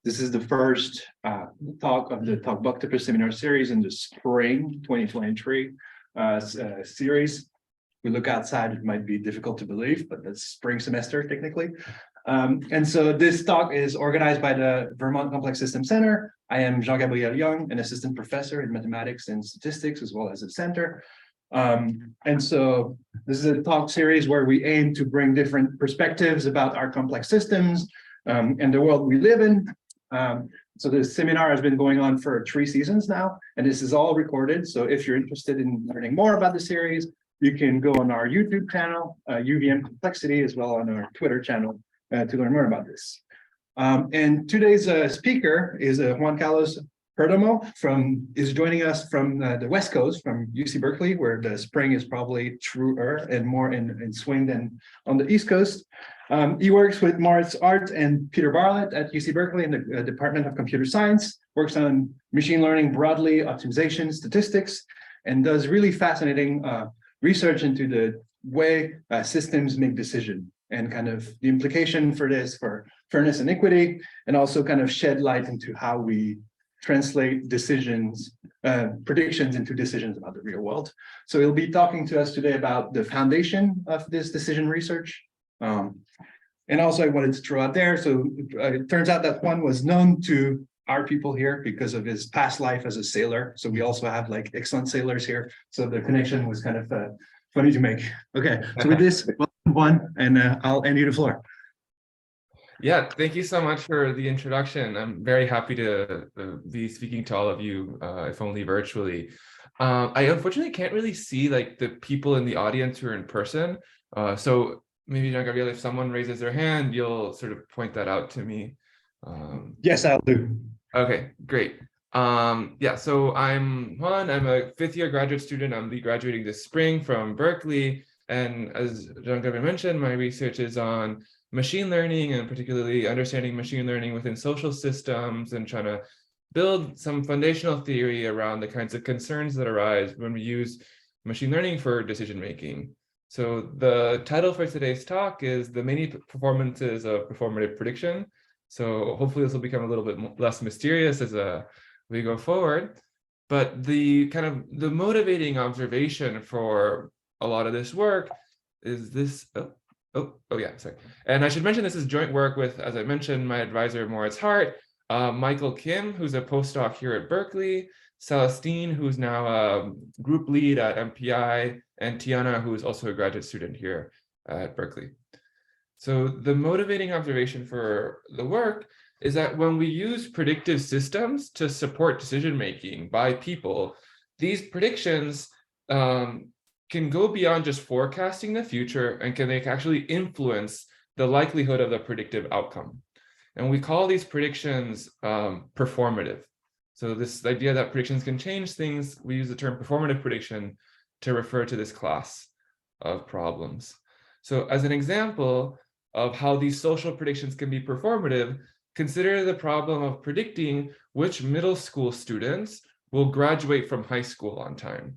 This is the first talk of the Talkboctopus seminar series in the spring 2023 series. We look outside, it might be difficult to believe, but that's spring semester technically. And so this talk is organized by the Vermont Complex Systems Center. I am Jean-Gabriel Young, an assistant professor in mathematics and statistics, as well as a center. And so this is a talk series where we aim to bring different perspectives about our complex systems and the world we live in. So this seminar has been going on for 3 seasons now, and this is all recorded. So if you're interested in learning more about the series, you can go on our YouTube channel, UVM Complexity, as well on our Twitter channel to learn more about this. And today's speaker is Juan Perdomo is joining us from the West Coast, from UC Berkeley, where the spring is probably truer and more in swing than on the East Coast. He works with Moritz Art and Peter Bartlett at UC Berkeley in the Department of Computer Science, works on machine learning broadly, optimization, statistics, and does really fascinating research into the way systems make decisions and kind of the implication for this for fairness and equity, and also kind of shed light into how we translate decisions, predictions into decisions about the real world. So he'll be talking to us today about the foundation of this decision research. And also I wanted to throw out there, so it turns out that Juan was known to our people here because of his past life as a sailor. So we also have like excellent sailors here. So the connection was kind of funny to make. Okay, so with this, welcome Juan, and I'll hand you the floor. Yeah, thank you so much for the introduction. I'm very happy to be speaking to all of you, if only virtually. I unfortunately can't really see like the people in the audience who are in person. So maybe, Jean-Gabriel, if someone raises their hand, you'll sort of point that out to me. Yes, I'll do. Okay, great. Yeah, so I'm Juan. I'm a 5th-year graduate student. I'm graduating this spring from Berkeley. And as Jean-Gabriel mentioned, my research is on machine learning, and particularly understanding machine learning within social systems, and trying to build some foundational theory around the kinds of concerns that arise when we use machine learning for decision making. So the title for today's talk is The Many Performances of Performative Prediction. So hopefully this will become a little bit less mysterious as we go forward. But the motivating observation for a lot of this work is this. Oh yeah, sorry. And I should mention this is joint work with, as I mentioned, my advisor, Moritz Hart, Michael Kim, who's a postdoc here at Berkeley, Celestine, who's now a group lead at MPI, and Tiana, who is also a graduate student here at Berkeley. So the motivating observation for the work is that when we use predictive systems to support decision-making by people, these predictions can go beyond just forecasting the future and can actually influence the likelihood of the predictive outcome. And we call these predictions performative. So this idea that predictions can change things, we use the term performative prediction to refer to this class of problems. So as an example of how these social predictions can be performative, consider the problem of predicting which middle school students will graduate from high school on time.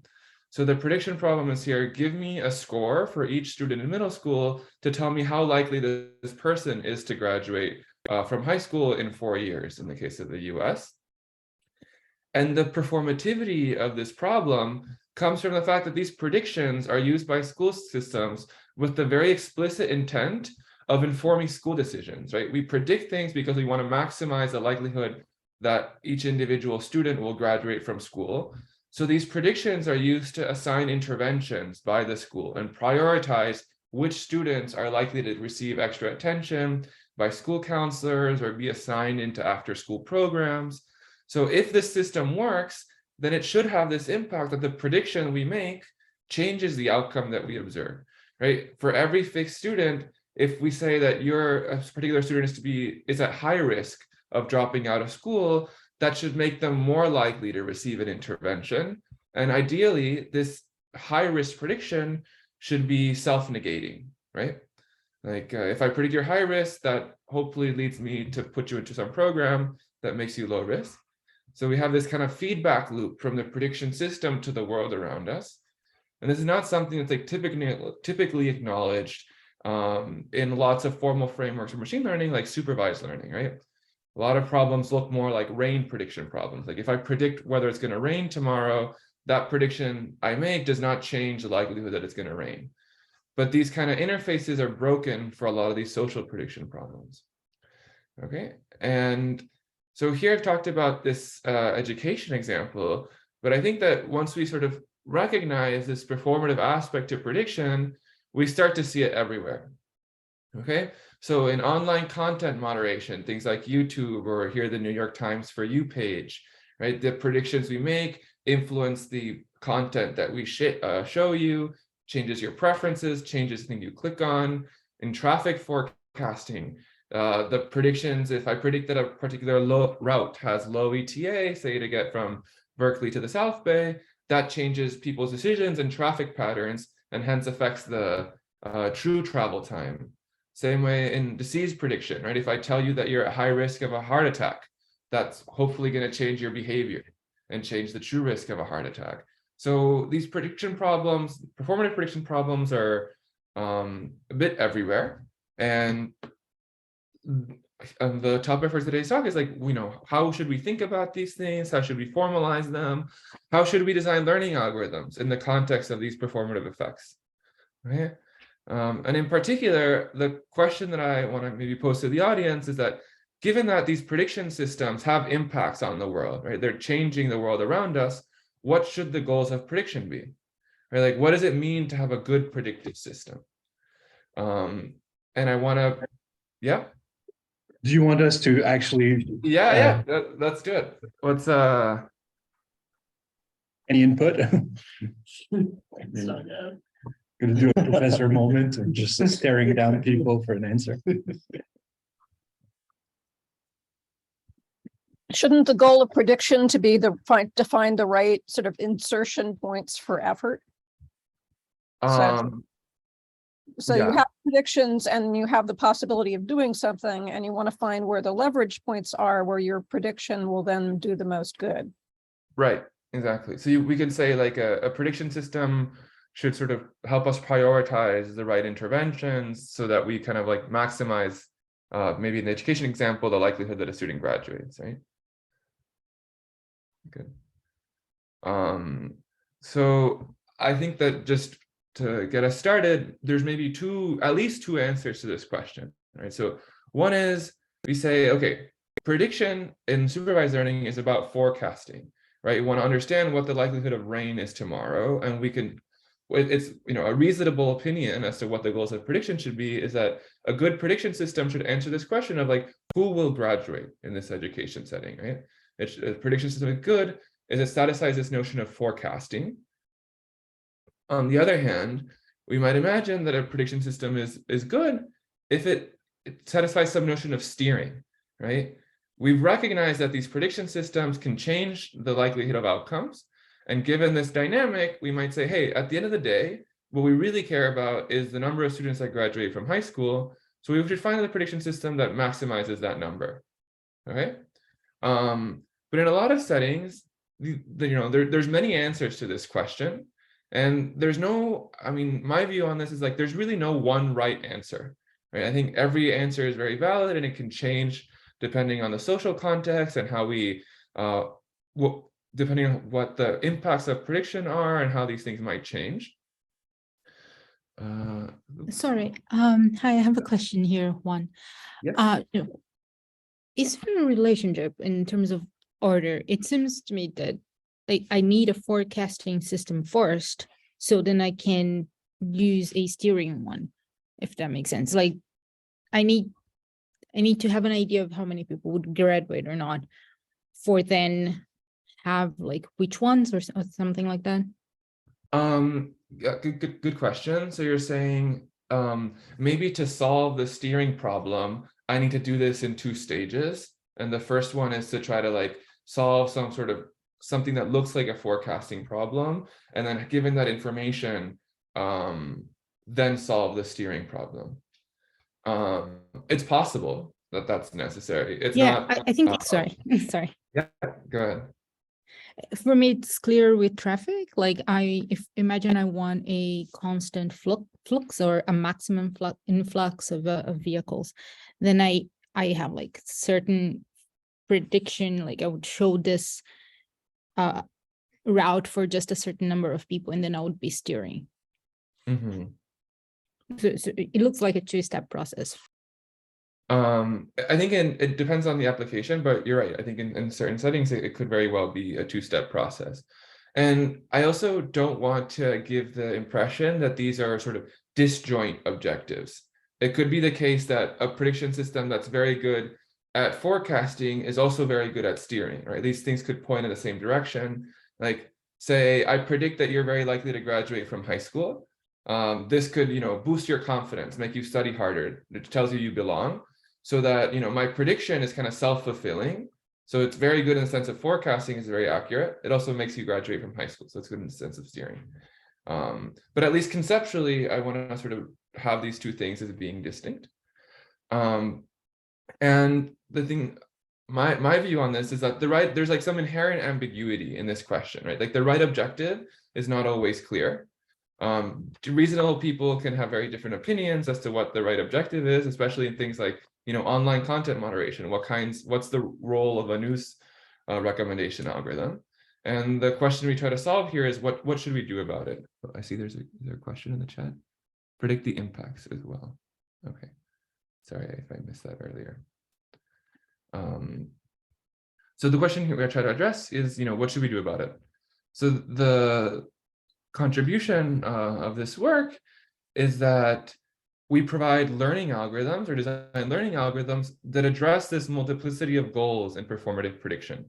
So the prediction problem is here, give me a score for each student in middle school to tell me how likely this person is to graduate from high school in 4 years, in the case of the US. And the performativity of this problem comes from the fact that these predictions are used by school systems with the very explicit intent of informing school decisions, right? We predict things because we want to maximize the likelihood that each individual student will graduate from school. So these predictions are used to assign interventions by the school and prioritize which students are likely to receive extra attention by school counselors or be assigned into after-school programs. So if this system works, then it should have this impact that the prediction we make changes the outcome that we observe, right? For every fixed student, if we say that a particular student is at high risk of dropping out of school, that should make them more likely to receive an intervention. And ideally, this high-risk prediction should be self-negating, right? Like if I predict you're high risk, that hopefully leads me to put you into some program that makes you low risk. So we have this kind of feedback loop from the prediction system to the world around us. And this is not something that's like typically acknowledged in lots of formal frameworks of machine learning, like supervised learning, right? A lot of problems look more like rain prediction problems. Like if I predict whether it's going to rain tomorrow, that prediction I make does not change the likelihood that it's going to rain. But these kind of interfaces are broken for a lot of these social prediction problems. Okay, and so here I've talked about this education example, but I think that once we sort of recognize this performative aspect to prediction, we start to see it everywhere. Okay, so in online content moderation, things like YouTube or here the New York Times For You page, right? The predictions we make influence the content that we show you, changes your preferences, changes the thing you click on. In traffic forecasting, the predictions, if I predict that a particular route has low ETA, say to get from Berkeley to the South Bay, that changes people's decisions and traffic patterns and hence affects the true travel time. Same way in disease prediction, right? If I tell you that you're at high risk of a heart attack, that's hopefully going to change your behavior and change the true risk of a heart attack. So these prediction problems, performative prediction problems are a bit everywhere. And the topic for today's talk is like, how should we think about these things? How should we formalize them? How should we design learning algorithms in the context of these performative effects? Right? And in particular, the question that I want to maybe pose to the audience is that given that these prediction systems have impacts on the world, right? They're changing the world around us. What should the goals of prediction be? Right? Like, what does it mean to have a good predictive system? And I want to, yeah. Do you want us to actually? Yeah, that's good. What's any input? Gonna do a professor moment and just staring down people for an answer. Shouldn't the goal of prediction to be to find the right sort of insertion points for effort? So yeah. You have predictions and you have the possibility of doing something, and you want to find where the leverage points are where your prediction will then do the most good. Right, exactly. So we can say like a prediction system should sort of help us prioritize the right interventions so that we kind of like maximize, maybe in the education example, the likelihood that a student graduates, right? Good. So I think that just to get us started, there's maybe at least two answers to this question, right? So one is we say, okay, prediction in supervised learning is about forecasting, right? You want to understand what the likelihood of rain is tomorrow, and it's a reasonable opinion as to what the goals of prediction should be is that a good prediction system should answer this question of like, who will graduate in this education setting, right? A prediction system is good is it satisfies this notion of forecasting. On the other hand, we might imagine that a prediction system is good if it satisfies some notion of steering, right? We've recognized that these prediction systems can change the likelihood of outcomes. And given this dynamic, we might say, hey, at the end of the day, what we really care about is the number of students that graduate from high school. So we should find a prediction system that maximizes that number. Okay. But in a lot of settings, there's many answers to this question. And there's my view on this is like, there's really no one right answer. Right? I think every answer is very valid and it can change depending on the social context and how we, depending on what the impacts of prediction are and how these things might change. Sorry. Hi, I have a question here, Juan. Yes. Is there a relationship in terms of order? It seems to me that I need a forecasting system first, so then I can use a steering one, if that makes sense. Like I need to have an idea of how many people would graduate or not, for then have like which ones or something like that. Yeah, good question. So you're saying maybe to solve the steering problem, I need to do this in two stages. And the first one is to try to like solve something that looks like a forecasting problem. And then given that information, then solve the steering problem. It's possible that that's necessary. It's not. I think, sorry. Yeah, go ahead. For me, it's clear with traffic. Like imagine I want a constant flux or a maximum influx of vehicles, then I have like certain prediction, like I would show this route for just a certain number of people, and then I would be steering. Mhm. So it looks like a two-step process. I think it depends on the application, but you're right. I think in certain settings, it could very well be a two-step process. And I also don't want to give the impression that these are sort of disjoint objectives. It could be the case that a prediction system that's very good at forecasting is also very good at steering, right? These things could point in the same direction. Like, say, I predict that you're very likely to graduate from high school. This could, boost your confidence, make you study harder. It tells you belong. So that, my prediction is kind of self-fulfilling. So it's very good in the sense of forecasting, is very accurate. It also makes you graduate from high school. So it's good in the sense of steering. But at least conceptually, I want to sort of have these two things as being distinct. And the thing, my view on this is that there's like some inherent ambiguity in this question, right? Like the right objective is not always clear. Reasonable people can have very different opinions as to what the right objective is, especially in things like, online content moderation. What's the role of a news recommendation algorithm? And the question we try to solve here is what should we do about it? I see there's a question in the chat. Predict the impacts as well. Okay, sorry if I missed that earlier. So the question here we're going to try to address is, what should we do about it? So the contribution of this work is that we provide learning algorithms or design learning algorithms that address this multiplicity of goals in performative prediction.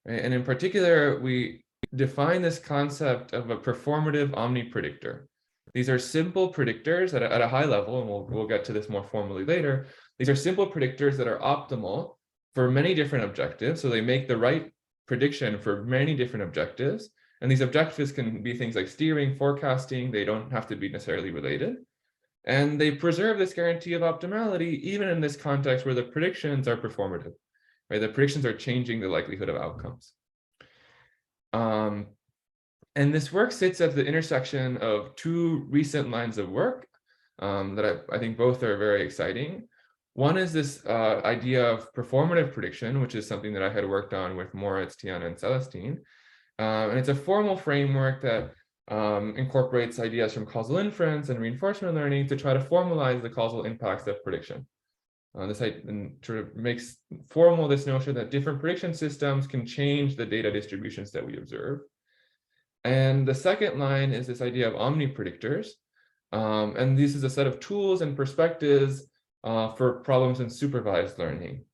Right? And in particular, we define this concept of a performative omnipredictor. These are simple predictors at a high level, and we'll get to this more formally later. These are simple predictors that are optimal for many different objectives. So they make the right prediction for many different objectives. And these objectives can be things like steering, forecasting. They don't have to be necessarily related. And they preserve this guarantee of optimality, even in this context where the predictions are performative, right? The predictions are changing the likelihood of outcomes. And this work sits at the intersection of two recent lines of work that I think both are very exciting. One is this idea of performative prediction, which is something that I had worked on with Moritz, Tiana, and Celestine. And it's a formal framework that incorporates ideas from causal inference and reinforcement learning to try to formalize the causal impacts of prediction. This sort of makes formal this notion that different prediction systems can change the data distributions that we observe. And the second line is this idea of omnipredictors. And this is a set of tools and perspectives for problems in supervised learning.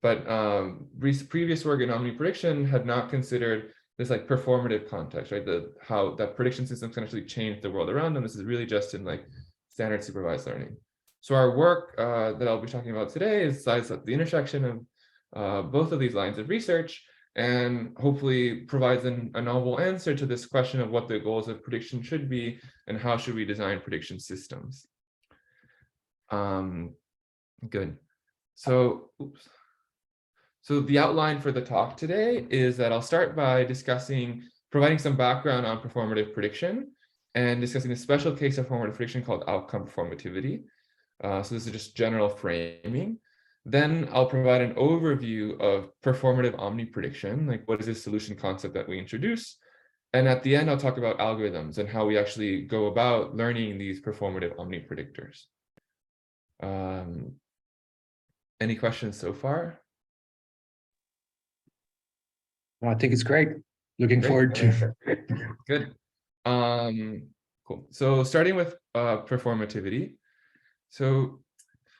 But previous work in omniprediction had not considered this like performative context, right? How that prediction systems can actually change the world around them. This is really just in like standard supervised learning. So our work that I'll be talking about today lies at the intersection of both of these lines of research, and hopefully provides a novel answer to this question of what the goals of prediction should be and how should we design prediction systems. Good. So, So the outline for the talk today is that I'll start by providing some background on performative prediction and discussing a special case of performative prediction called outcome performativity. So this is just general framing. Then I'll provide an overview of performative omniprediction, like what is this solution concept that we introduce. And at the end, I'll talk about algorithms and how we actually go about learning these performative omnipredictors. Any questions so far? Well, I think it's great. Looking forward to. Good. Cool. So starting with performativity. So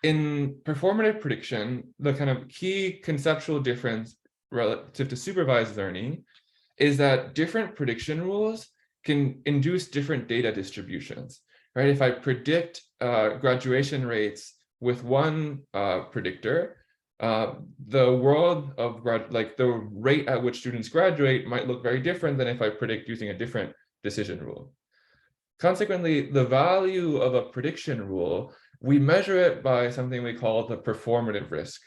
in performative prediction, the kind of key conceptual difference relative to supervised learning is that different prediction rules can induce different data distributions, right? If I predict graduation rates with one predictor, the world of the rate at which students graduate might look very different than if I predict using a different decision rule. Consequently, the value of a prediction rule, we measure it by something we call the performative risk.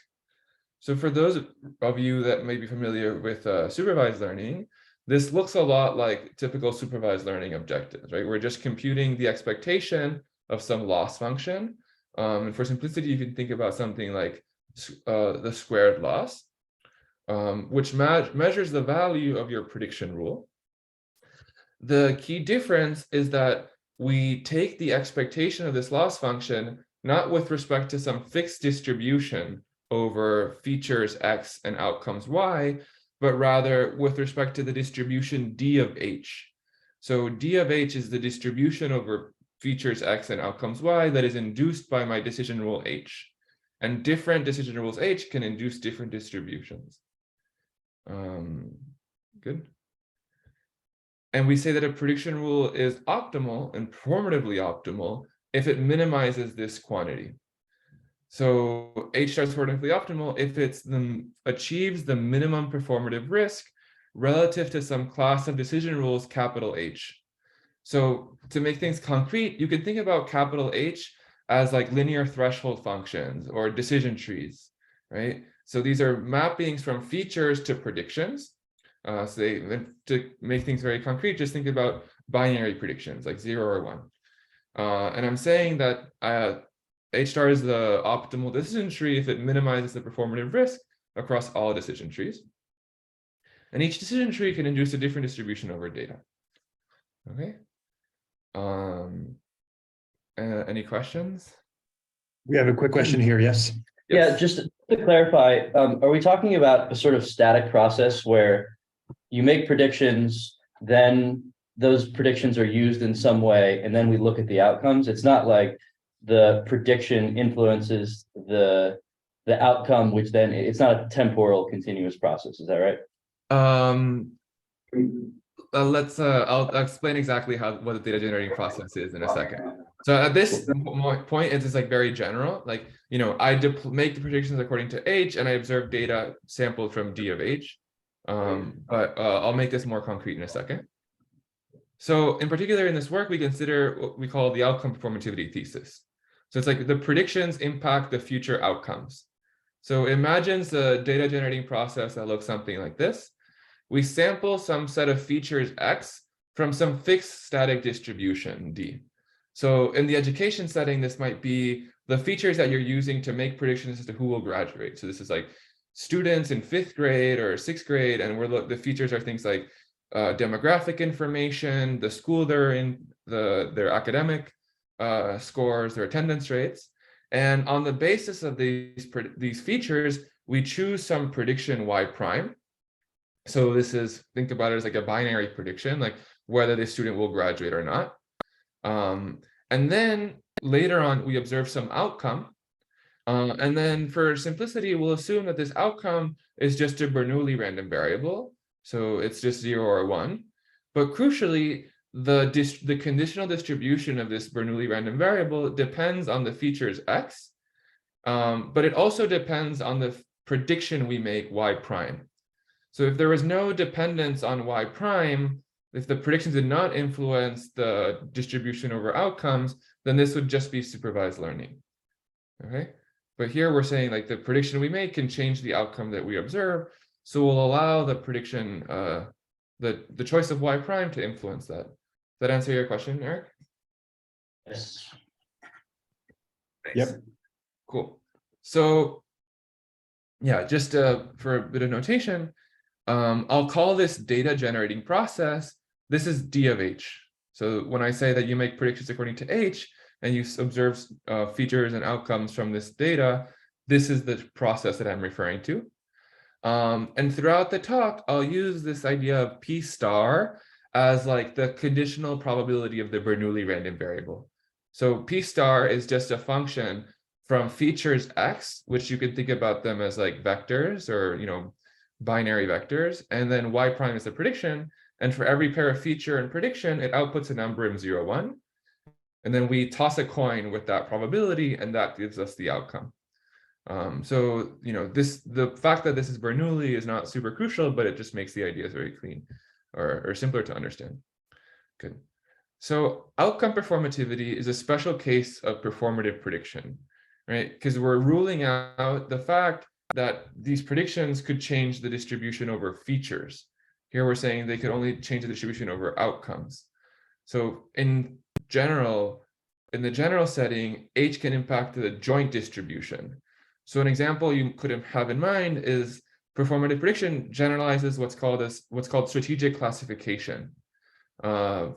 So for those of you that may be familiar with supervised learning, this looks a lot like typical supervised learning objectives, right? We're just computing the expectation of some loss function. And for simplicity, you can think about something like the squared loss. which measures the value of your prediction rule. The key difference is that we take the expectation of this loss function not with respect to some fixed distribution over features x and outcomes y, but rather with respect to the distribution d of h. So d of h is the distribution over features x and outcomes y that is induced by my decision rule h. And different decision rules h can induce different distributions. Good. And we say that a prediction rule is optimal and performatively optimal if it minimizes this quantity. So h star is performatively optimal if it achieves the minimum performative risk relative to some class of decision rules, capital H. So to make things concrete, you can think about capital H as like linear threshold functions or decision trees, right? So these are mappings from features to predictions. To make things very concrete, just think about binary predictions like 0 or 1. And I'm saying that H star is the optimal decision tree if it minimizes the performative risk across all decision trees. And each decision tree can induce a different distribution over data. Okay. Any questions? We have a quick question here, yes? Yeah, just to clarify, are we talking about a sort of static process where you make predictions, then those predictions are used in some way, and then we look at the outcomes? It's not like the prediction influences the outcome, which then it's not a temporal continuous process. Is that right? I'll explain exactly what the data generating process is in a second. So at this point, it's just like very general. Like, you know, I make the predictions according to H, and I observe data sampled from D of H. But I'll make this more concrete in a second. So in particular, in this work, we consider what we call the outcome performativity thesis. So it's like the predictions impact the future outcomes. So imagine the data generating process that looks something like this. We sample some set of features X from some fixed static distribution D. So in the education setting, this might be the features that you're using to make predictions as to who will graduate. So this is like students in 5th grade or 6th grade, and the features are things like demographic information, the school they're in, their academic scores, their attendance rates. And on the basis of these features, we choose some prediction y prime. So this is, think about it as like a binary prediction, like whether the student will graduate or not. And then later on, we observe some outcome. And then for simplicity, we'll assume that this outcome is just a Bernoulli random variable. So it's just 0 or 1. But crucially, the conditional distribution of this Bernoulli random variable depends on the features X, but it also depends on the prediction we make y prime. So if there was no dependence on y prime, if the predictions did not influence the distribution over outcomes, then this would just be supervised learning. Okay, but here we're saying like the prediction we make can change the outcome that we observe. So we'll allow the prediction, the choice of y prime to influence that. Does that answer your question, Eric? Yes. Yep. Cool. So yeah, just for a bit of notation, I'll call this data generating process. This is D of H. So when I say that you make predictions according to H and you observe features and outcomes from this data, this is the process that I'm referring to. And throughout the talk, I'll use this idea of P star as like the conditional probability of the Bernoulli random variable. So P star is just a function from features X, which you can think about them as like vectors or, you know, binary vectors, and then y prime is the prediction. And for every pair of feature and prediction, it outputs a number in 0, 1. And then we toss a coin with that probability, and that gives us the outcome. So, you know, the fact that this is Bernoulli is not super crucial, but it just makes the ideas very clean or simpler to understand. Good. So outcome performativity is a special case of performative prediction, right? Because we're ruling out the fact that these predictions could change the distribution over features. Here we're saying they could only change the distribution over outcomes. So in the general setting, H can impact the joint distribution. So an example you could have in mind is performative prediction generalizes what's called strategic classification. For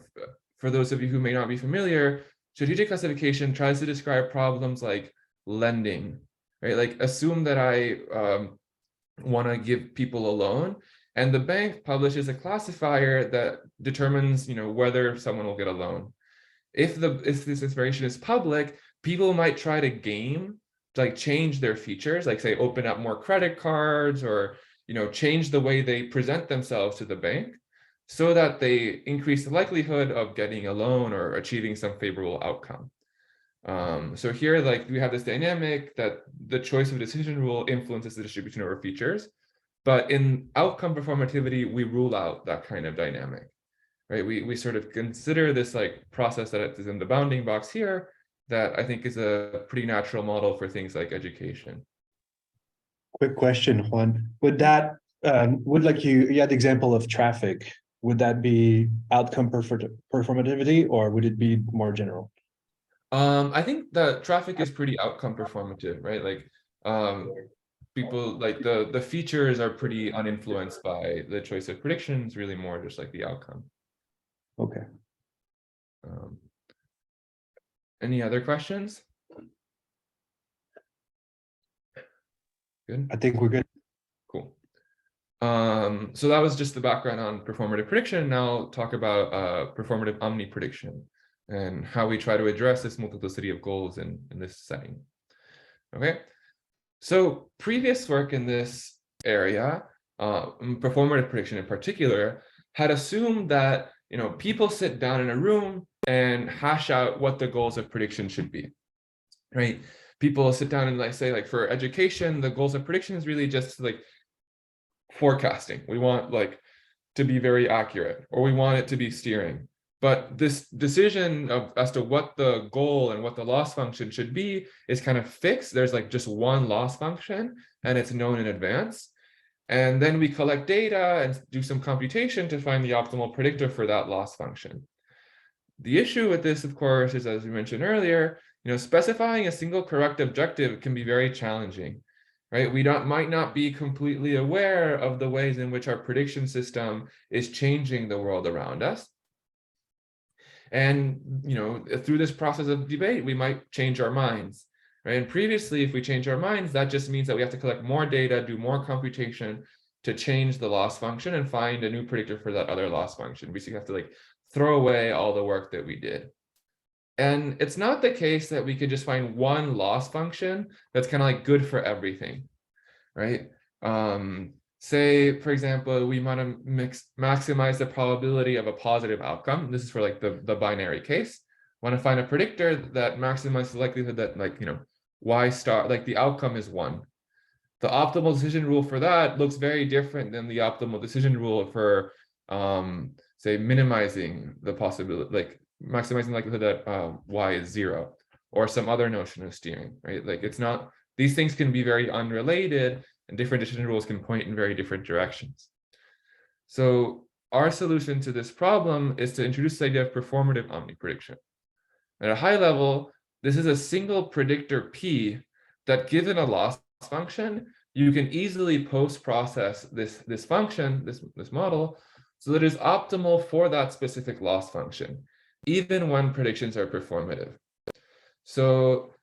those of you who may not be familiar, strategic classification tries to describe problems like lending, right? Like assume that I want to give people a loan, and the bank publishes a classifier that determines, whether someone will get a loan. If this information is public, people might try to change their features, like say open up more credit cards, or change the way they present themselves to the bank, so that they increase the likelihood of getting a loan or achieving some favorable outcome. So here, we have this dynamic that the choice of decision rule influences the distribution over features, but in outcome performativity, we rule out that kind of dynamic, right? We sort of consider this process that is in the bounding box here, that I think is a pretty natural model for things like education. Quick question, Juan. Would that, you had the example of traffic, would that be outcome performativity, or would it be more general? I think the traffic is pretty outcome performative, right? People the features are pretty uninfluenced by the choice of predictions, really more just like the outcome. Okay. Any other questions? Good. I think we're good. Cool. So that was just the background on performative prediction. Now I'll talk about performative omniprediction and how we try to address this multiplicity of goals in this setting. Okay. So previous work in this area, performative prediction in particular, had assumed that people sit down in a room and hash out what the goals of prediction should be, right? People sit down and say for education, the goals of prediction is really just forecasting. We want to be very accurate, or we want it to be steering. But this decision as to what the goal and what the loss function should be is kind of fixed. There's just one loss function, and it's known in advance. And then we collect data and do some computation to find the optimal predictor for that loss function. The issue with this, of course, is, as we mentioned earlier, specifying a single correct objective can be very challenging, right? We might not be completely aware of the ways in which our prediction system is changing the world around us. And, through this process of debate, we might change our minds, right? And previously, if we change our minds, that just means that we have to collect more data, do more computation to change the loss function and find a new predictor for that other loss function. We have to throw away all the work that we did. And it's not the case that we could just find one loss function that's kind of good for everything, right? Say, for example, we want to maximize the probability of a positive outcome. This is for the binary case. Want to find a predictor that maximizes the likelihood that y star, the outcome is 1. The optimal decision rule for that looks very different than the optimal decision rule for, say, minimizing the possibility, maximizing the likelihood that y is 0, or some other notion of steering, right? It's not, these things can be very unrelated, and different decision rules can point in very different directions. So our solution to this problem is to introduce the idea of performative omniprediction. At a high level, this is a single predictor P that, given a loss function, you can easily post-process this function, this model, so that it is optimal for that specific loss function, even when predictions are performative. So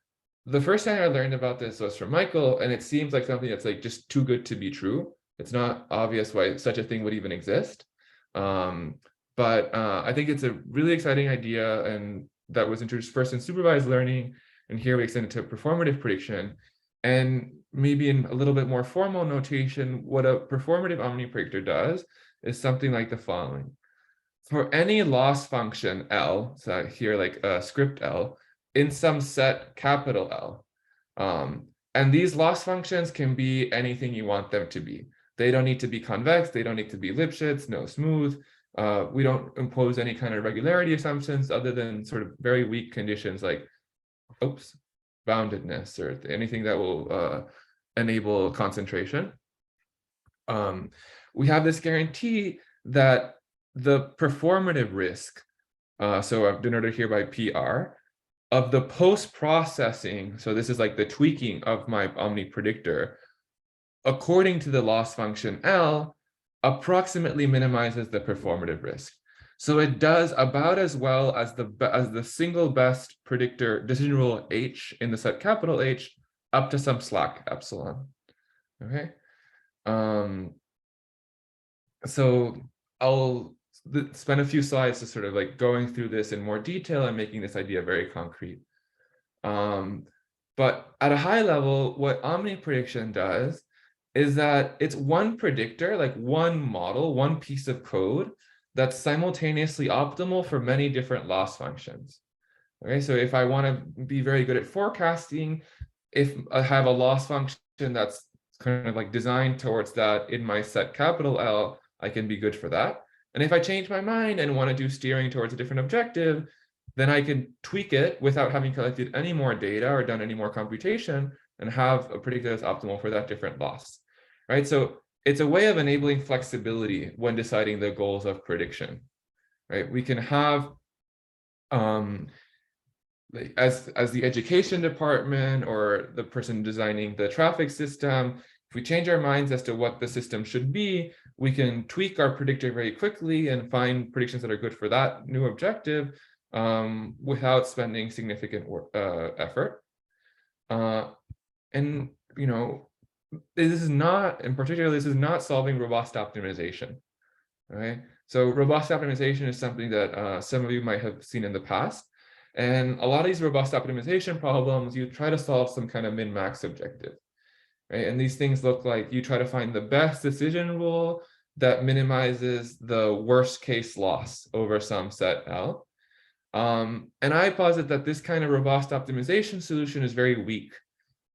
the first time I learned about this was from Michael, and it seems like something that's just too good to be true. It's not obvious why such a thing would even exist. But I think it's a really exciting idea, and that was introduced first in supervised learning, and here we extend it to performative prediction. And maybe in a little bit more formal notation, what a performative omnipredictor does is something like the following. For any loss function L, so here script L, in some set capital L. And these loss functions can be anything you want them to be. They don't need to be convex, they don't need to be Lipschitz, no smooth. We don't impose any kind of regularity assumptions other than sort of very weak conditions like, boundedness, or anything that will enable concentration. We have this guarantee that the performative risk, so I've denoted here by PR, of the post-processing, so this is the tweaking of my omnipredictor, according to the loss function L, approximately minimizes the performative risk. So it does about as well as the single best predictor decision rule H in the set capital H up to some slack epsilon. Okay. So I'll spend a few slides to sort of like going through this in more detail and making this idea very concrete. But at a high level, what omniprediction does is that it's one predictor, like one model, one piece of code that's simultaneously optimal for many different loss functions. Okay, so if I want to be very good at forecasting, if I have a loss function that's kind of like designed towards that in my set capital L, I can be good for that. And if I change my mind and want to do steering towards a different objective, then I can tweak it without having collected any more data or done any more computation and have a predictor that's optimal for that different loss, right? So it's a way of enabling flexibility when deciding the goals of prediction, right? We can have, as the education department or the person designing the traffic system, if we change our minds as to what the system should be, we can tweak our predictor very quickly and find predictions that are good for that new objective without spending significant effort. And, you know, this is not, in particular, this is not solving robust optimization, right? So robust optimization is something that some of you might have seen in the past. And a lot of these robust optimization problems, you try to solve some kind of min-max objective, right? And these things look like you try to find the best decision rule that minimizes the worst case loss over some set L. And I posit that this kind of robust optimization solution is very weak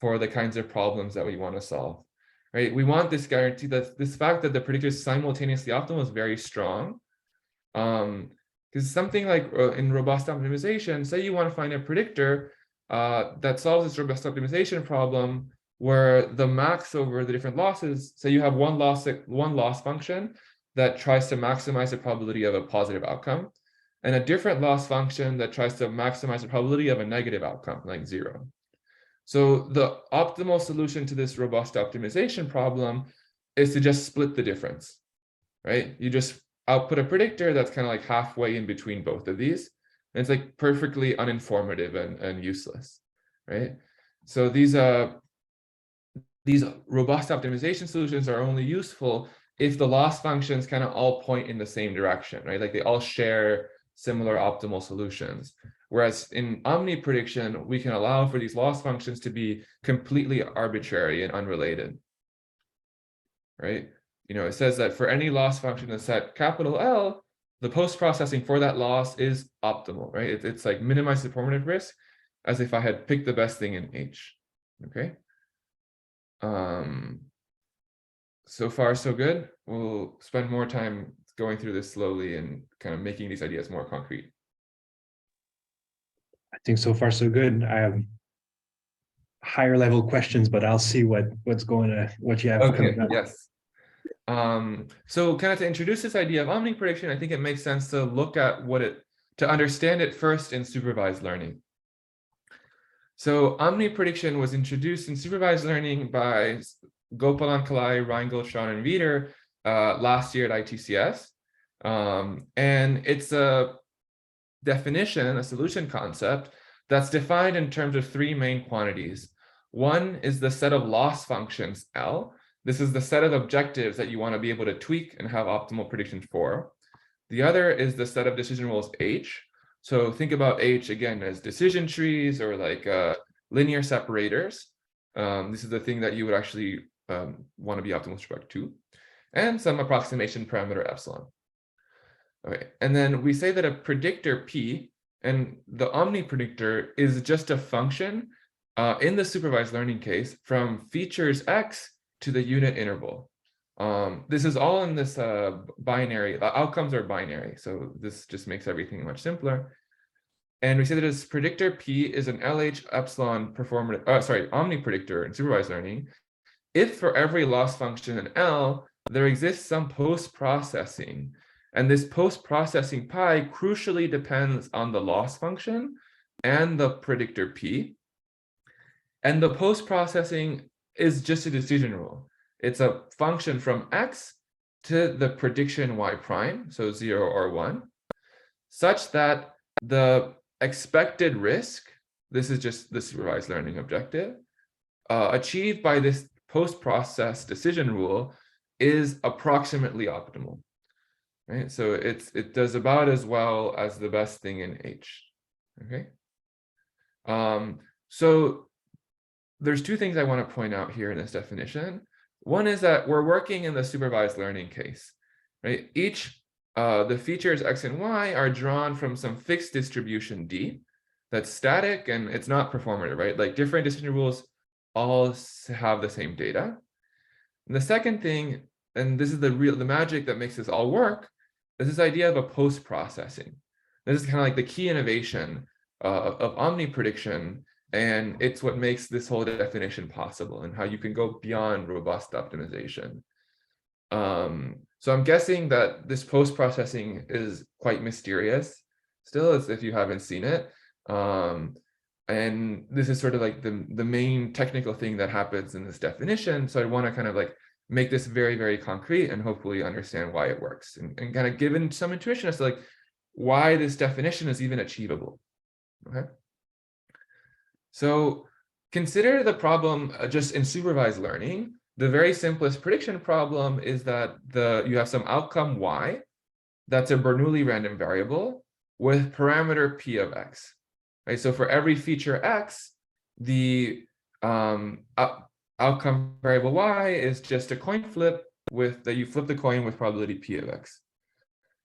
for the kinds of problems that we want to solve, right? We want this guarantee that this fact that the predictor is simultaneously optimal is very strong. Because something like in robust optimization, say you want to find a predictor that solves this robust optimization problem where the max over the different losses, say you have one loss function that tries to maximize the probability of a positive outcome, and a different loss function that tries to maximize the probability of a negative outcome, like 0. So the optimal solution to this robust optimization problem is to just split the difference, right? You just output a predictor that's kind of like halfway in between both of these. And it's like perfectly uninformative and useless, right? So these robust optimization solutions are only useful if the loss functions kind of all point in the same direction, right? Like they all share similar optimal solutions. Whereas in omniprediction, we can allow for these loss functions to be completely arbitrary and unrelated, right? You know, it says that for any loss function in the set capital L, the post-processing for that loss is optimal, right? It's like minimize the performative risk as if I had picked the best thing in H, okay? So far, so good. We'll spend more time going through this slowly and kind of making these ideas more concrete. I think so far so good. I have higher level questions, but I'll see what you have Okay, coming up. yes. So kind of to introduce this idea of omniprediction, I think it makes sense to look at to understand it first in supervised learning. So omniprediction was introduced in supervised learning by Gopalan Kalai, Reingold, Sean, and Vieder last year at ITCS. And it's a definition, a solution concept that's defined in terms of 3 main quantities. One is the set of loss functions L. This is the set of objectives that you want to be able to tweak and have optimal predictions for. The other is the set of decision rules H. So think about H again as decision trees or like linear separators. This is the thing that you would actually want to be optimal with respect to, and some approximation parameter epsilon. Okay, and then we say that a predictor P and the omnipredictor is just a function in the supervised learning case from features X to the unit interval. This is all in this binary, outcomes are binary. So this just makes everything much simpler. And we say that this predictor P is an LH epsilon omnipredictor in supervised learning if for every loss function in L, there exists some post-processing. And this post-processing pi crucially depends on the loss function and the predictor P. And the post-processing is just a decision rule. It's a function from x to the prediction y prime, so 0 or 1, such that the expected risk, this is just the supervised learning objective, achieved by this post-process decision rule is approximately optimal, right? So it does about as well as the best thing in H, okay? So there's two things I want to point out here in this definition. One is that we're working in the supervised learning case, right? The features x and y are drawn from some fixed distribution D that's static and it's not performative, right? Like different decision rules all have the same data. And the second thing, and this is the magic that makes this all work, is this idea of a post-processing. This is kind of like the key innovation of omni-prediction, and it's what makes this whole definition possible and how you can go beyond robust optimization. So I'm guessing that this post-processing is quite mysterious still, as if you haven't seen it. And this is sort of like the main technical thing that happens in this definition. So I want to kind of like make this very, very concrete and hopefully understand why it works and kind of give some intuition as to like why this definition is even achievable. Okay. So consider the problem just in supervised learning. The very simplest prediction problem is that you have some outcome y that's a Bernoulli random variable with parameter p of x. Right? So for every feature x, the outcome variable y is just a coin flip that you flip the coin with probability p of x.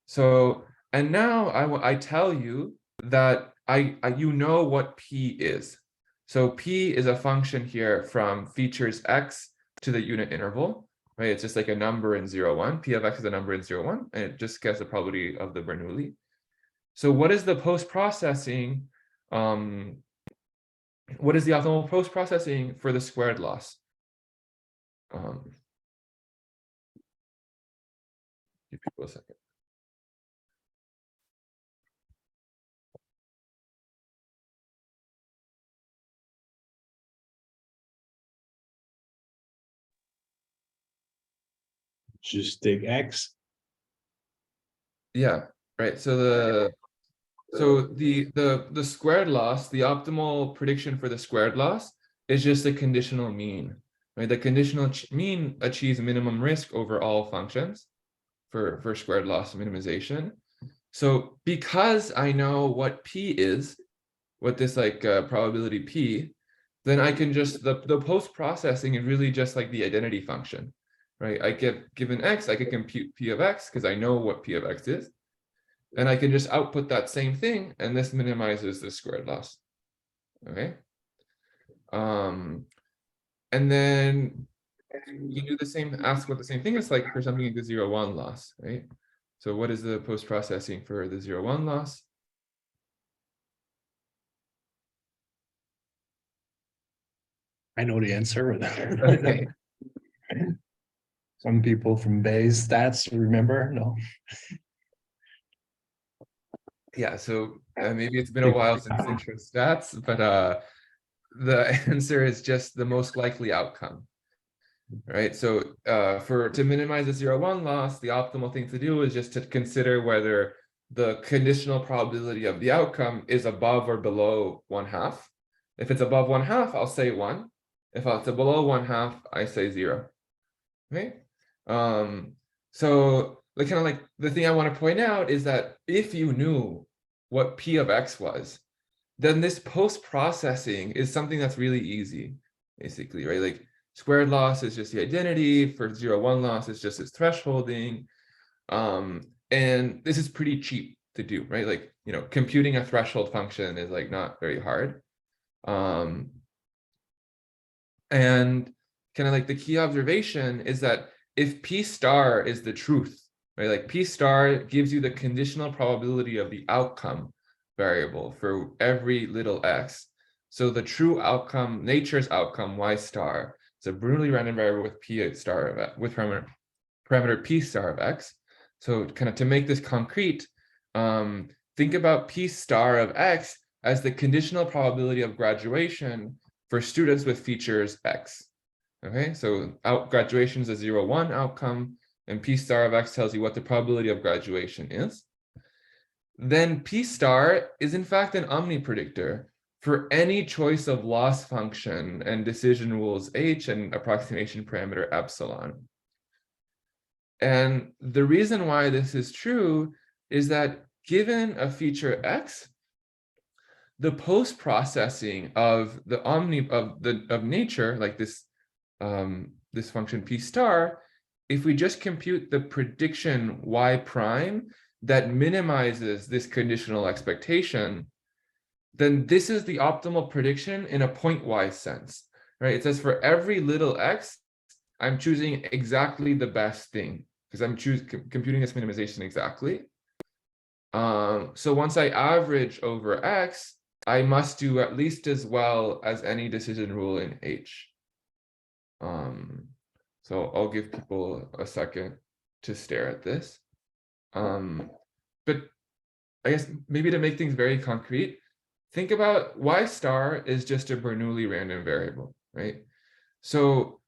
So, and now I tell you that you know what p is. So p is a function here from features x to the unit interval, right? It's just like a number in 0, 1. P of x is a number in 0, 1, and it just gets the probability of the Bernoulli. So what is the post-processing? What is the optimal post-processing for the squared loss? Give people a second. Just take x. Yeah, right. So the squared loss, the optimal prediction for the squared loss is just the conditional mean, right? The conditional mean achieves minimum risk over all functions for squared loss minimization. So because I know what p is, what this like probability p, then I can just the post-processing is really just like the identity function, right? I get given x, I can compute p of x because I know what p of x is. And I can just output that same thing, and this minimizes the squared loss. Okay. And then you do the same, ask what the same thing is like for something like the 0, 1 loss, right? So what is the post-processing for the 0, 1 loss? I know the answer. Okay. Some people from Bayes stats remember, no? Yeah, so maybe it's been a while since intro stats, but the answer is just the most likely outcome, right? So to minimize the 0, 1 loss, the optimal thing to do is just to consider whether the conditional probability of the outcome is above or below 1/2. If it's above 1/2, I'll say 1. If it's below 1/2, I say 0. Okay. So the kind of like the thing I want to point out is that if you knew what p of x was, then this post-processing is something that's really easy, basically, right? Like squared loss is just the identity, for 0, 1 loss is just its thresholding. And this is pretty cheap to do, right? Like, you know, computing a threshold function is like not very hard. And kind of like the key observation is that if p star is the truth, right? Like p star gives you the conditional probability of the outcome variable for every little x. So the true outcome, nature's outcome, y star, is a Bernoulli random variable with p star of with parameter p star of x. So kind of to make this concrete, think about p star of x as the conditional probability of graduation for students with features x. Okay, so graduation is a 0, 1 outcome, and P star of X tells you what the probability of graduation is. Then P star is in fact an omnipredictor for any choice of loss function and decision rules H and approximation parameter epsilon. And the reason why this is true is that given a feature X, the post-processing of the of nature, like this this function P star, if we just compute the prediction Y prime that minimizes this conditional expectation, then this is the optimal prediction in a pointwise sense, right? It says for every little x, I'm choosing exactly the best thing because I'm computing this minimization exactly. So once I average over x, I must do at least as well as any decision rule in H. So I'll give people a second to stare at this. But I guess maybe to make things very concrete, think about Y star is just a Bernoulli random variable, right? So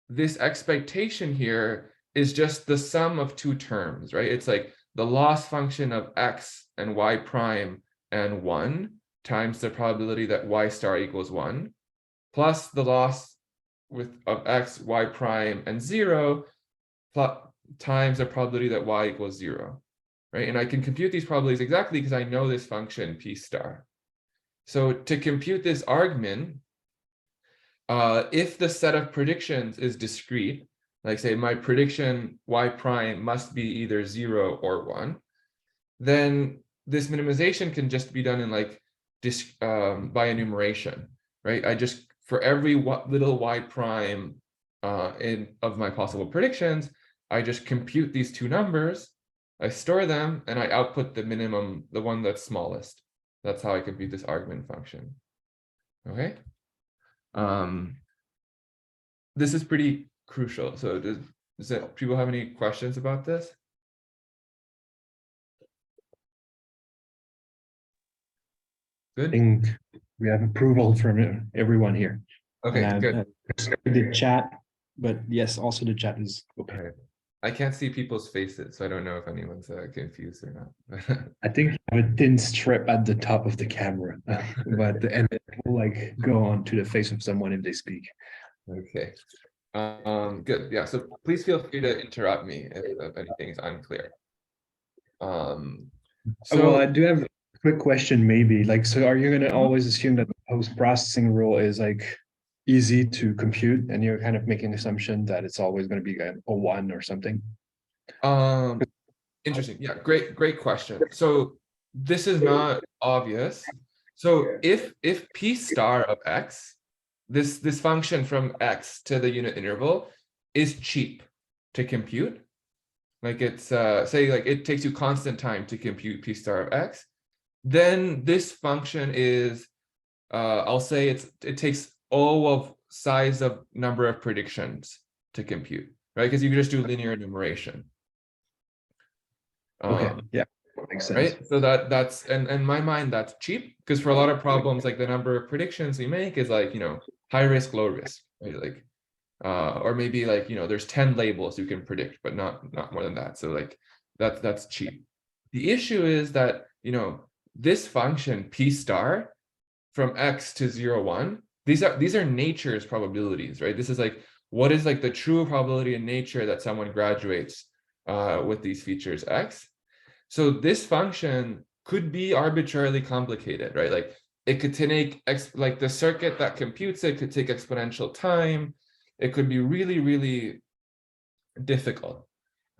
this expectation here is just the sum of two terms, right? It's like the loss function of x and y prime and 1 times the probability that y star equals 1, plus the loss of x, y prime, and 0 times the probability that y equals 0, right? And I can compute these probabilities exactly because I know this function P star. So to compute this argument, if the set of predictions is discrete, like say my prediction y prime must be either 0 or 1, then this minimization can just be done in like by enumeration, right? I just, for every little y prime of my possible predictions, I just compute these two numbers, I store them, and I output the minimum, the one that's smallest. That's how I compute this argument function. Okay. This is pretty crucial. So does people have any questions about this? I Good. think we have approval from everyone here. Okay, And good. the chat, but yes, also the chat is okay. All right. I can't see people's faces, so I don't know if anyone's confused or not. I think I have a thin strip at the top of the camera, but and it will like go on to the face of someone if they speak. Okay. Good. Yeah. So please feel free to interrupt me if anything is unclear. Well, I do have a quick question, maybe. Like, so are you going to always assume that the post-processing rule is like easy to compute, and you're kind of making an assumption that it's always going to be a 1 or something? Interesting. Yeah, great question. So this is not obvious. So if P star of x, this function from x to the unit interval is cheap to compute, like it's say like it takes you constant time to compute P star of x, then this function is I'll say it takes O of size of number of predictions to compute, right? Because you can just do linear enumeration. Okay, yeah, makes sense. Right, so that's and in my mind that's cheap, because for a lot of problems, like the number of predictions we make is like, you know, high risk, low risk, right? Like or maybe like, you know, there's 10 labels you can predict, but not more than that. So like that's cheap. The issue is that, you know, this function P star from x to 0, 1, these are nature's probabilities, right? This is like what is like the true probability in nature that someone graduates with these features x. So this function could be arbitrarily complicated, right? Like it could take like the circuit that computes it could take exponential time. It could be really, really difficult,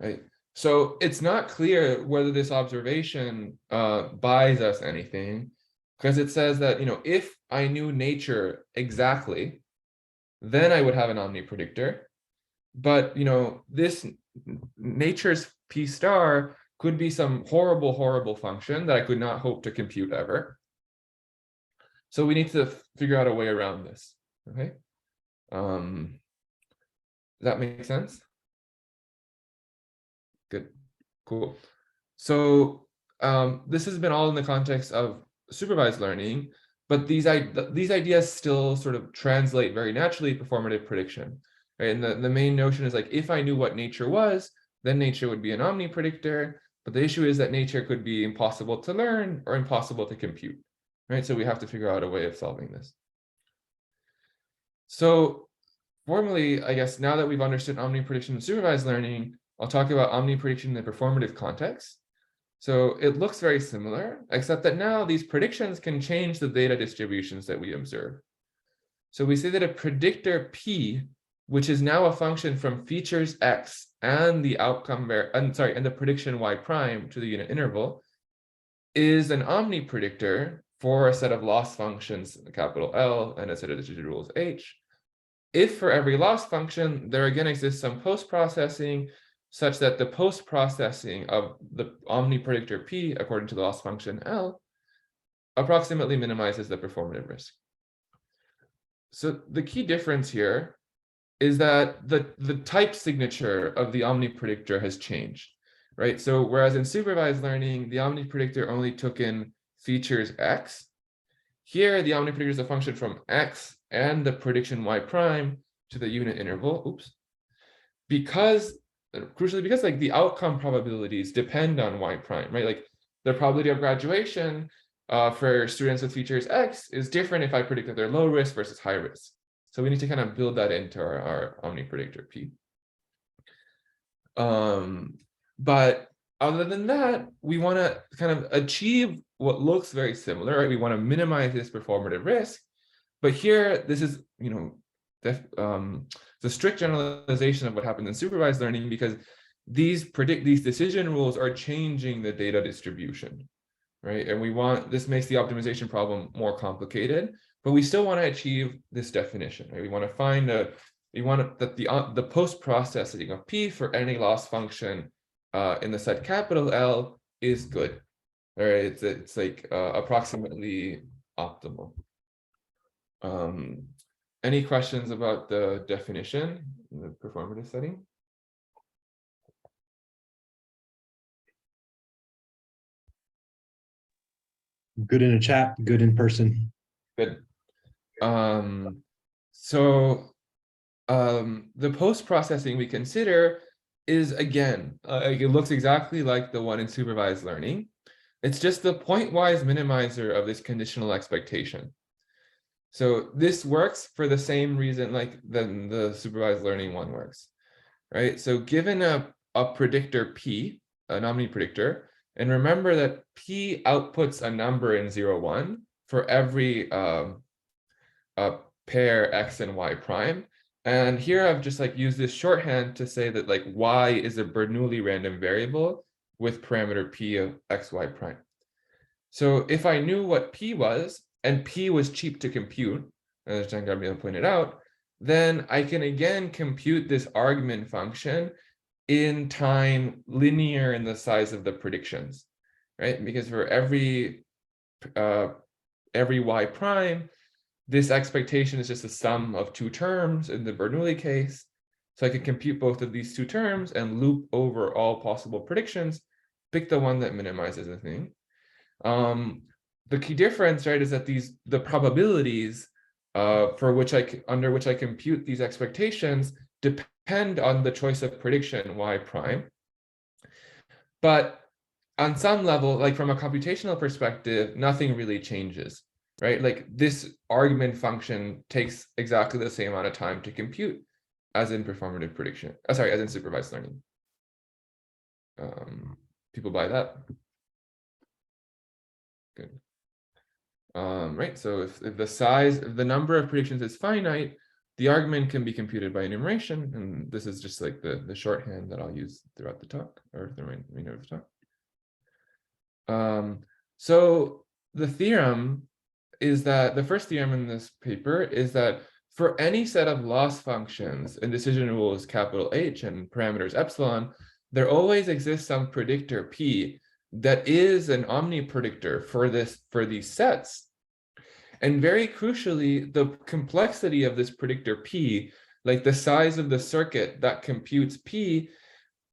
right? So it's not clear whether this observation buys us anything, because it says that, you know, if I knew nature exactly, then I would have an omnipredictor. But, you know, this nature's P star could be some horrible function that I could not hope to compute ever. So we need to figure out a way around this. Okay. Does that make sense? Good. Cool. So this has been all in the context of supervised learning, but these ideas still sort of translate very naturally to performative prediction. right? And the main notion is like, if I knew what nature was, then nature would be an omnipredictor. But the issue is that nature could be impossible to learn or impossible to compute, right? So we have to figure out a way of solving this. So formally, I guess now that we've understood omniprediction and supervised learning, I'll talk about omniprediction in the performative context. So it looks very similar, except that now these predictions can change the data distributions that we observe. So we say that a predictor P, which is now a function from features X and the outcome and the prediction Y prime to the unit interval, is an omnipredictor for a set of loss functions, capital L, and a set of decision rules H. If for every loss function, there again exists some post-processing such that the post-processing of the omnipredictor P, according to the loss function L, approximately minimizes the performative risk. So the key difference here is that the type signature of the omnipredictor has changed, right? So whereas in supervised learning, the omnipredictor only took in features X, here the omnipredictor is a function from X and the prediction Y prime to the unit interval, crucially because like the outcome probabilities depend on Y prime, right? Like the probability of graduation for students with features X is different if I predict that they're low risk versus high risk. So we need to kind of build that into our omnipredictor P. But other than that, we want to kind of achieve what looks very similar, right? We want to minimize this performative risk. But here, this is, the strict generalization of what happens in supervised learning, because these decision rules are changing the data distribution, right? And this makes the optimization problem more complicated, but we still want to achieve this definition, right? We want that the post-processing of P for any loss function in the set capital L is good, all right? It's like approximately optimal. Any questions about the definition in the performative setting? Good in a chat, good in person. Good. The post-processing we consider is, again, it looks exactly like the one in supervised learning. It's just the point-wise minimizer of this conditional expectation. So this works for the same reason like the supervised learning one works, right? So given a predictor P, an omnipredictor, and remember that P outputs a number in 0, 1 for every pair X and Y prime. And here I've just like used this shorthand to say that like Y is a Bernoulli random variable with parameter P of X, Y prime. So if I knew what P was, and P was cheap to compute, as John Gabriel pointed out, then I can again compute this argument function in time linear in the size of the predictions, right? Because for every Y prime, this expectation is just a sum of 2 terms in the Bernoulli case. So I can compute both of these 2 terms and loop over all possible predictions, pick the one that minimizes the thing. The key difference, right, is that the probabilities under which I compute these expectations depend on the choice of prediction Y prime. But on some level, like from a computational perspective, nothing really changes, right? Like this argument function takes exactly the same amount of time to compute as in performative prediction. As in supervised learning. People buy that? Good. Right, so if the number of predictions is finite, the argument can be computed by enumeration, and this is just like the shorthand that I'll use throughout the talk, or the remainder of the talk. So the theorem is that, the first theorem in this paper is that for any set of loss functions and decision rules capital H and parameters epsilon, there always exists some predictor P that is an omnipredictor for these sets. And very crucially, the complexity of this predictor P, like the size of the circuit that computes P,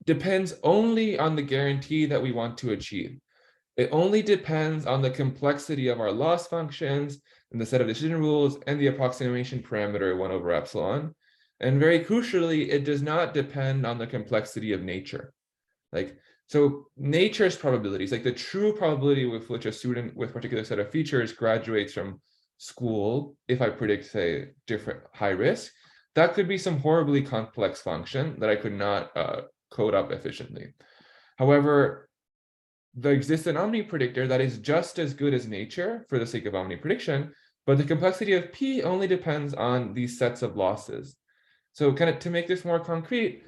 depends only on the guarantee that we want to achieve. It only depends on the complexity of our loss functions and the set of decision rules and the approximation parameter 1 over epsilon. And very crucially, it does not depend on the complexity of nature. Like, so nature's probabilities, like the true probability with which a student with a particular set of features graduates from school, if I predict, say, different high risk, that could be some horribly complex function that I could not code up efficiently. However, there exists an omnipredictor that is just as good as nature for the sake of omniprediction, but the complexity of P only depends on these sets of losses. So kind of to make this more concrete,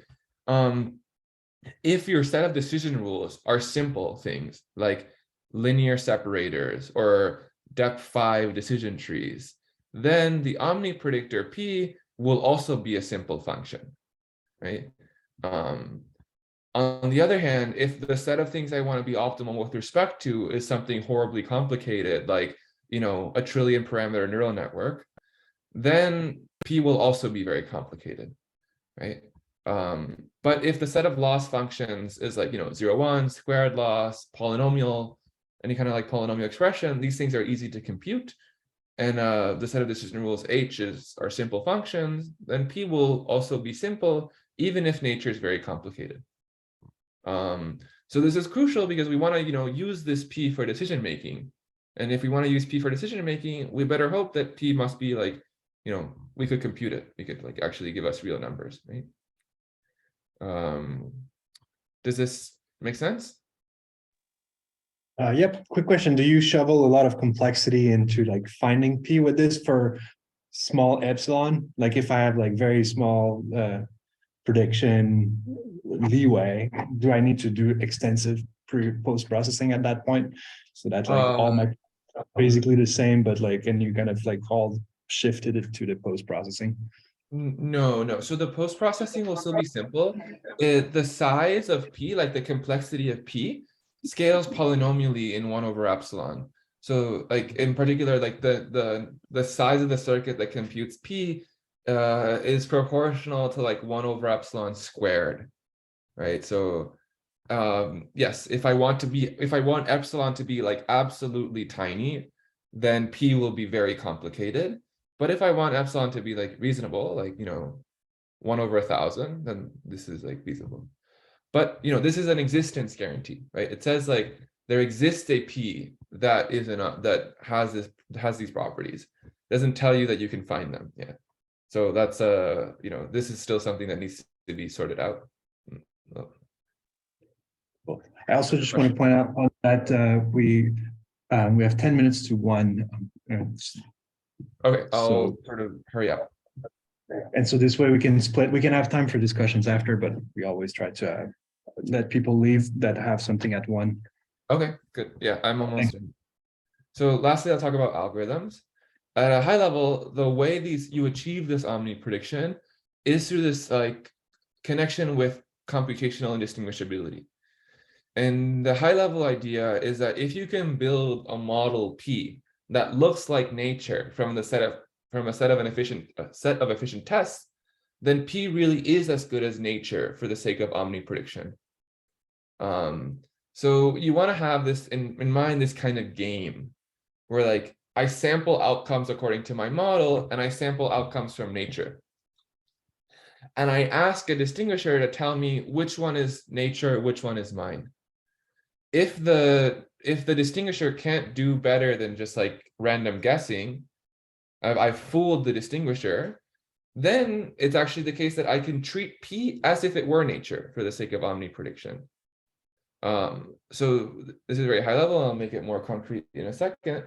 if your set of decision rules are simple things like linear separators or depth 5 decision trees, then the omnipredictor P will also be a simple function, right? On the other hand, if the set of things I want to be optimal with respect to is something horribly complicated, like, you know, a trillion parameter neural network, then P will also be very complicated, right? But if the set of loss functions is like, you know, 0, 1, squared loss, polynomial, any kind of like polynomial expression, these things are easy to compute. And the set of decision rules H are simple functions, then P will also be simple, even if nature is very complicated. So this is crucial because we want to, you know, use this P for decision making. And if we want to use P for decision making, we better hope that P must be like, you know, we could compute it. We could like actually give us real numbers, right? Does this make sense? Yep. Quick question. Do you shovel a lot of complexity into like finding P with this for small epsilon? Like if I have like very small prediction leeway, do I need to do extensive post processing at that point? So that like all my basically the same, but like, and you kind of like all shifted it to the post processing. No. So the post processing will still be simple. The size of P, like the complexity of P, scales polynomially in 1 over epsilon. So like in particular, like the size of the circuit that computes P is proportional to like 1 over epsilon squared, right? So yes, if I want epsilon to be like absolutely tiny, then P will be very complicated. But if I want epsilon to be like reasonable, like, you know, 1 over 1,000, then this is like feasible. But, you know, this is an existence guarantee, right? It says like there exists a P that is that has these properties. It doesn't tell you that you can find them yet. So that's you know, this is still something that needs to be sorted out. Cool. I also just want to point out on that we have 10 minutes to 1. Okay, I'll So- sort of hurry up. And so this way we can split, we can have time for discussions after, but we always try to let people leave that have something at 1. Okay, good. Yeah, I'm almost done. So lastly, I'll talk about algorithms. At a high level, the way you achieve this omni prediction is through this like connection with computational indistinguishability. And the high level idea is that if you can build a model P that looks like nature from a set of efficient tests, then P really is as good as nature for the sake of omni prediction. So you want to have this in mind, this kind of game where like I sample outcomes according to my model and I sample outcomes from nature. And I ask a distinguisher to tell me which one is nature, which one is mine. If the distinguisher can't do better than just like random guessing, I've fooled the distinguisher, then it's actually the case that I can treat P as if it were nature for the sake of omni prediction. So this is very high level. I'll make it more concrete in a second.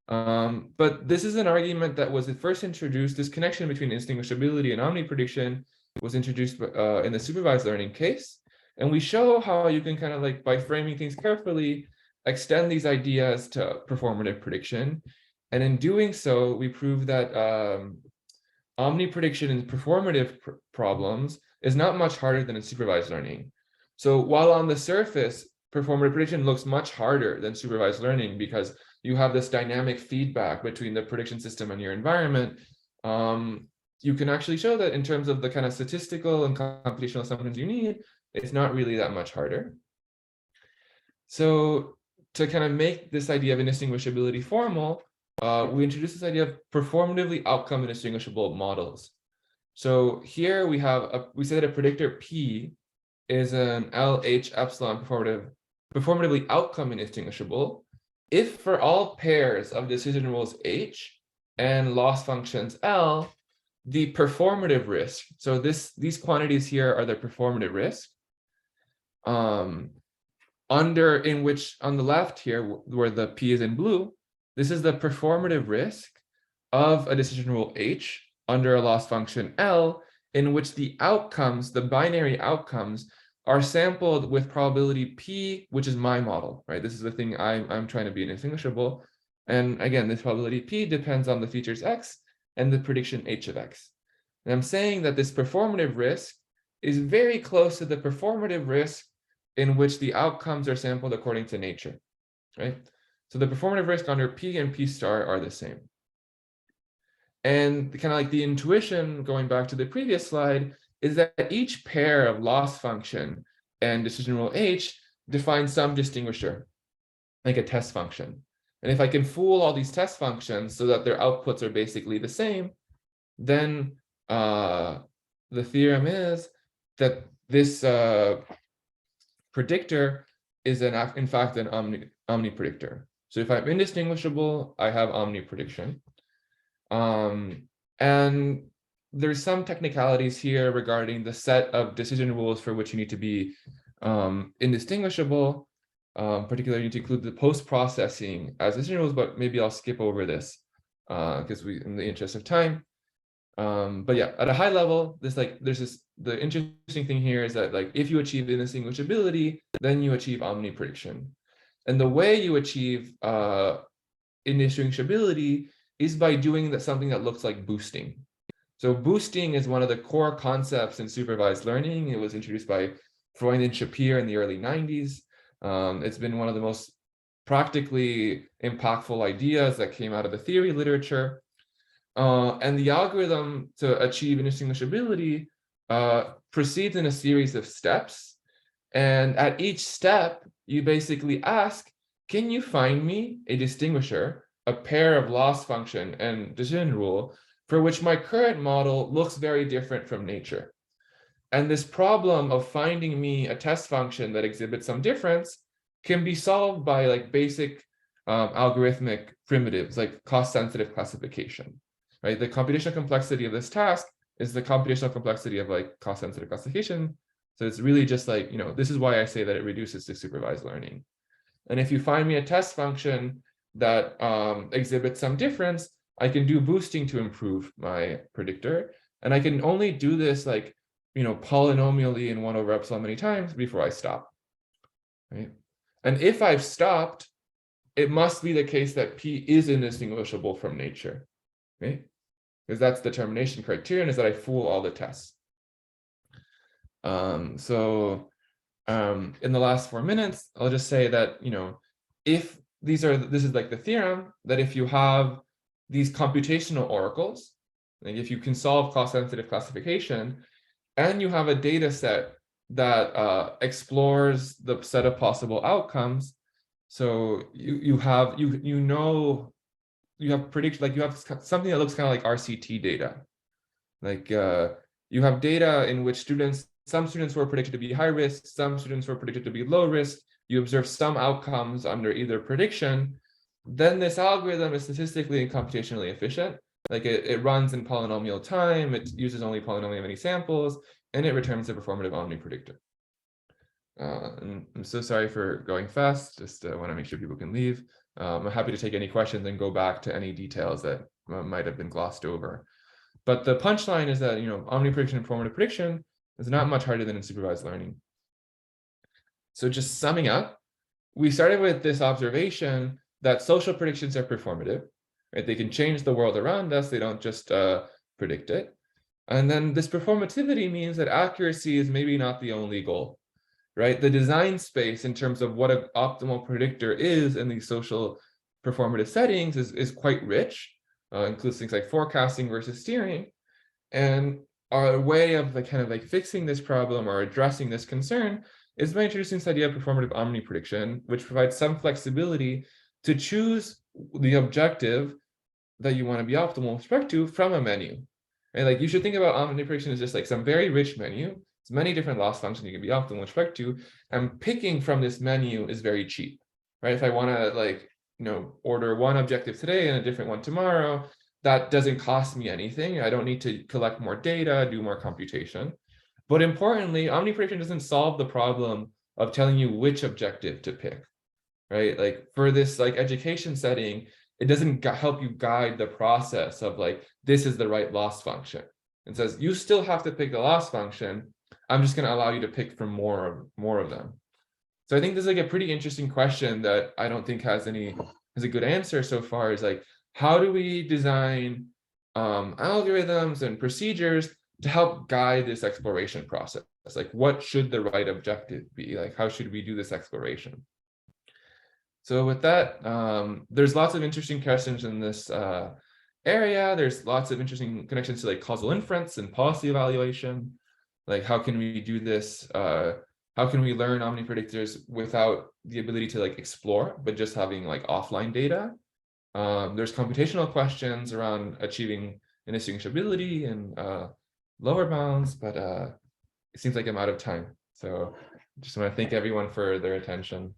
But this is an argument that was first introduced. This connection between indistinguishability and omni prediction was introduced in the supervised learning case. And we show how you can kind of like, by framing things carefully, extend these ideas to performative prediction. And in doing so, we prove that omni prediction in performative problems is not much harder than in supervised learning. So while on the surface, performative prediction looks much harder than supervised learning because you have this dynamic feedback between the prediction system and your environment, you can actually show that in terms of the kind of statistical and computational assumptions you need, it's not really that much harder. So to kind of make this idea of indistinguishability formal, we introduced this idea of performatively outcome indistinguishable models. So here we say that a predictor P is an LH epsilon performatively outcome indistinguishable if for all pairs of decision rules H and loss functions L, the performative risk, so these quantities here are the performative risk, in which on the left here, where the P is in blue, this is the performative risk of a decision rule H under a loss function L, in which the outcomes, the binary outcomes, are sampled with probability P, which is my model, right? This is the thing I'm trying to be indistinguishable. And again, this probability P depends on the features X and the prediction H of X. And I'm saying that this performative risk is very close to the performative risk in which the outcomes are sampled according to nature, right? So the performative risk under P and P star are the same. And kind of like the intuition, going back to the previous slide, is that each pair of loss function and decision rule H defines some distinguisher, like a test function. And if I can fool all these test functions so that their outputs are basically the same, then the theorem is that this predictor is in fact an omnipredictor. So if I'm indistinguishable, I have omniprediction. And there's some technicalities here regarding the set of decision rules for which you need to be indistinguishable. Particularly, you need to include the post-processing as decision rules, but maybe I'll skip over this because in the interest of time. But yeah, at a high level, the interesting thing here is that like if you achieve indistinguishability, then you achieve omniprediction. And the way you achieve indistinguishability is by doing something that looks like boosting. So boosting is one of the core concepts in supervised learning. It was introduced by Freund and Shapir in the early 90s. It's been one of the most practically impactful ideas that came out of the theory literature. And the algorithm to achieve indistinguishability proceeds in a series of steps. And at each step, you basically ask, can you find me a distinguisher, a pair of loss function and decision rule for which my current model looks very different from nature? And this problem of finding me a test function that exhibits some difference can be solved by like basic algorithmic primitives like cost-sensitive classification, right? The computational complexity of this task is the computational complexity of like cost-sensitive classification. So it's really just like, this is why I say that it reduces to supervised learning. And if you find me a test function that exhibits some difference, I can do boosting to improve my predictor. And I can only do this like, polynomially in 1 over epsilon many times before I stop, right? And if I've stopped, it must be the case that P is indistinguishable from nature, right? Because that's the determination criterion, is that I fool all the tests. In the last 4 minutes, I'll just say that, if this is like the theorem that if you have these computational oracles, like if you can solve cost-sensitive classification, and you have a data set that explores the set of possible outcomes, so you have prediction, like you have something that looks kind of like RCT data, like you have data in which some students were predicted to be high risk, some students were predicted to be low risk. You observe some outcomes under either prediction. Then this algorithm is statistically and computationally efficient. Like it runs in polynomial time, it uses only polynomial many samples, and it returns a performative omnipredictor. And I'm so sorry for going fast, just want to make sure people can leave. I'm happy to take any questions and go back to any details that might have been glossed over. But the punchline is that, omniprediction and formative prediction is not much harder than in supervised learning. So just summing up, we started with this observation that social predictions are performative, right? They can change the world around us. They don't just predict it. And then this performativity means that accuracy is maybe not the only goal, right? The design space in terms of what an optimal predictor is in these social performative settings is quite rich, includes things like forecasting versus steering. And our way of fixing this problem or addressing this concern is by introducing this idea of performative omniprediction, which provides some flexibility to choose the objective that you want to be optimal with respect to from a menu. And like you should think about omniprediction as just like some very rich menu. It's many different loss functions you can be optimal with respect to, and picking from this menu is very cheap, right? If I want to like, order one objective today and a different one tomorrow, that doesn't cost me anything. I don't need to collect more data, do more computation. But importantly, omniprediction doesn't solve the problem of telling you which objective to pick, right? Like for this like education setting, it doesn't help you guide the process of like, this is the right loss function. It says you still have to pick the loss function. I'm just going to allow you to pick from more of them. So I think this is like a pretty interesting question that I don't think has a good answer so far, is like, how do we design algorithms and procedures to help guide this exploration process? Like, what should the right objective be? Like, how should we do this exploration? So with that, there's lots of interesting questions in this area. There's lots of interesting connections to like causal inference and policy evaluation. Like, how can we do this? How can we learn omnipredictors without the ability to like explore, but just having like offline data? There's computational questions around achieving indistinguishability and lower bounds, but it seems like I'm out of time. So just want to thank everyone for their attention.